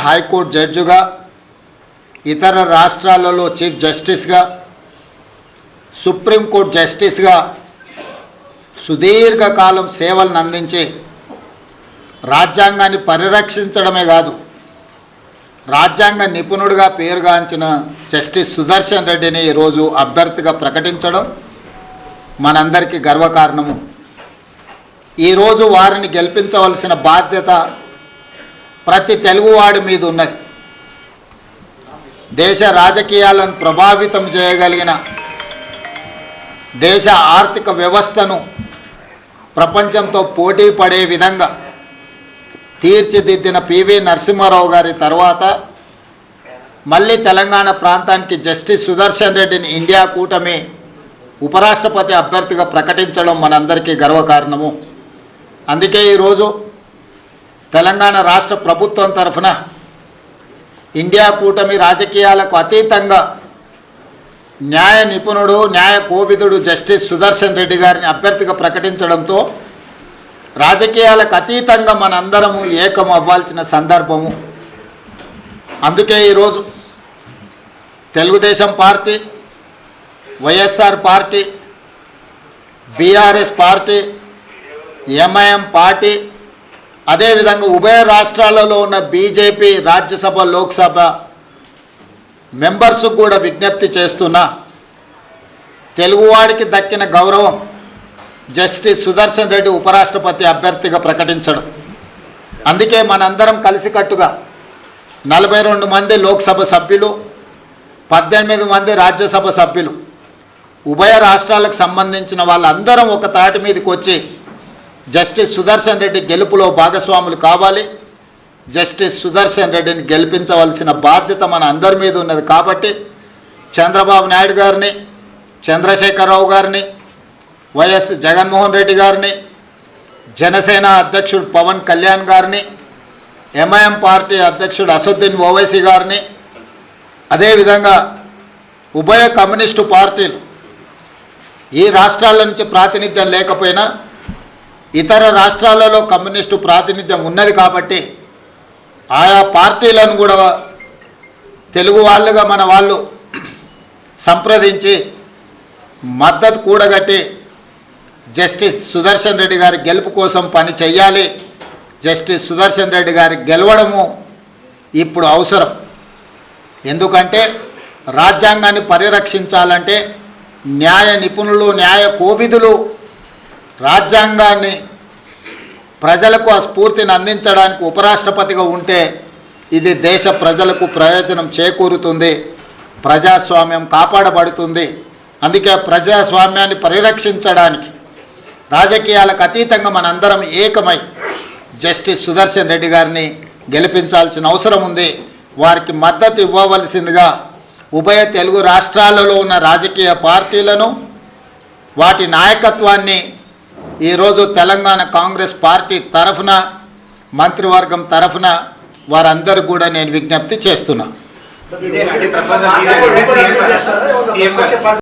High court జడ్జిగా, ఇతర రాష్ట్రాలలో చీఫ్ జస్టిస్గా, సుప్రీంకోర్టు జస్టిస్గా సుదీర్ఘకాలం సేవలను అందించి రాజ్యాంగాన్ని పరిరక్షించడమే కాదు, రాజ్యాంగ నిపుణుడిగా పేరుగాంచిన జస్టిస్ సుదర్శన్ రెడ్డిని ఈరోజు అభ్యర్థిగా ప్రకటించడం మనందరికీ గర్వకారణము. ఈరోజు వారిని గెలిపించవలసిన బాధ్యత ప్రతి తెలుగువాడి మీద ఉన్నది. దేశ రాజకీయాలను ప్రభావితం చేయగలిగిన, దేశ ఆర్థిక వ్యవస్థను ప్రపంచంతో పోటీ పడే విధంగా తీర్చిదిద్దిన పివి నరసింహారావు గారి తర్వాత మళ్ళీ తెలంగాణ ప్రాంతానికి జస్టిస్ సుదర్శన్ రెడ్డిని ఇండియా కూటమి ఉపరాష్ట్రపతి అభ్యర్థిగా ప్రకటించడం మనందరికీ గర్వకారణము. అందుకే ఈరోజు తెలంగాణ రాష్ట్ర ప్రభుత్వం తరఫున ఇండియా కూటమి రాజకీయాలకు అతీతంగా న్యాయ నిపుణుడు, న్యాయ కోవిదుడు జస్టిస్ సుదర్శన్ రెడ్డి గారిని అభ్యర్థిగా ప్రకటించడంతో రాజకీయాలకు అతీతంగా మనందరము ఏకం అవ్వాల్సిన సందర్భము. అందుకే ఈరోజు Telugu Desam party, YSR party, BRS party, MIM party, అదేవిధంగా ఉభయ రాష్ట్రాలలో ఉన్న బీజేపీ రాజ్యసభ, లోక్సభ మెంబర్స్కు కూడా విజ్ఞప్తి చేస్తున్నా, తెలుగువాడికి దక్కిన గౌరవం జస్టిస్ సుదర్శన్ రెడ్డి ఉపరాష్ట్రపతి అభ్యర్థిగా ప్రకటించడం. అందుకే మనందరం కలిసికట్టుగా 42 మంది లోక్సభ సభ్యులు, 18 మంది రాజ్యసభ సభ్యులు, ఉభయ రాష్ట్రాలకు సంబంధించిన వాళ్ళందరం ఒక తాటి మీదకి వచ్చి జస్టిస్ సుదర్శన్ రెడ్డి గెలుపులో భాగస్వాములు కావాలి. జస్టిస్ సుదర్శన్ రెడ్డిని గెలిపించవలసిన బాధ్యత మన అందరి మీద ఉన్నది. కాబట్టి చంద్రబాబు నాయుడు గారిని, చంద్రశేఖరరావు గారిని, వైఎస్ జగన్మోహన్ రెడ్డి గారిని, జనసేన అధ్యక్షుడు పవన్ కళ్యాణ్ గారిని, ఎంఐఎం పార్టీ అధ్యక్షుడు అసదుద్దీన్ ఓవైసీ గారిని, అదేవిధంగా ఉభయ కమ్యూనిస్టు పార్టీలు ఈ రాష్ట్రాల నుంచి ప్రాతినిధ్యం లేకపోయినా ఇతర రాష్ట్రాలలో కమ్యూనిస్టు ప్రాతినిధ్యం ఉన్నది కాబట్టి ఆయా పార్టీలను కూడా తెలుగు వాళ్ళుగా మన వాళ్ళు సంప్రదించి మద్దతు కూడగట్టి జస్టిస్ సుదర్శన్ రెడ్డి గారి గెలుపు కోసం పని చేయాలి. జస్టిస్ సుదర్శన్ రెడ్డి గారి గెలవడము ఇప్పుడు అవసరం. ఎందుకంటే రాజ్యాంగాన్ని పరిరక్షించాలంటే న్యాయ నిపుణులు, న్యాయ కోవిదులు రాజ్యాంగాన్ని ప్రజలకు ఆ స్ఫూర్తిని అందించడానికి ఉపరాష్ట్రపతిగా ఉంటే ఇది దేశ ప్రజలకు ప్రయోజనం చేకూరుతుంది, ప్రజాస్వామ్యం కాపాడబడుతుంది. అందుకే ప్రజాస్వామ్యాన్ని పరిరక్షించడానికి రాజకీయాలకు అతీతంగా మనందరం ఏకమై జస్టిస్ సుదర్శన్ రెడ్డి గారిని గెలిపించాల్సిన అవసరం ఉంది. వారికి మద్దతు ఇవ్వవలసిందిగా ఉభయ తెలుగు రాష్ట్రాలలో ఉన్న రాజకీయ పార్టీలను, వాటి నాయకత్వాన్ని ఈరోజు తెలంగాణ కాంగ్రెస్ పార్టీ తరఫున, మంత్రివర్గం తరఫున వారందరూ కూడా నేను విజ్ఞప్తి చేస్తున్నా.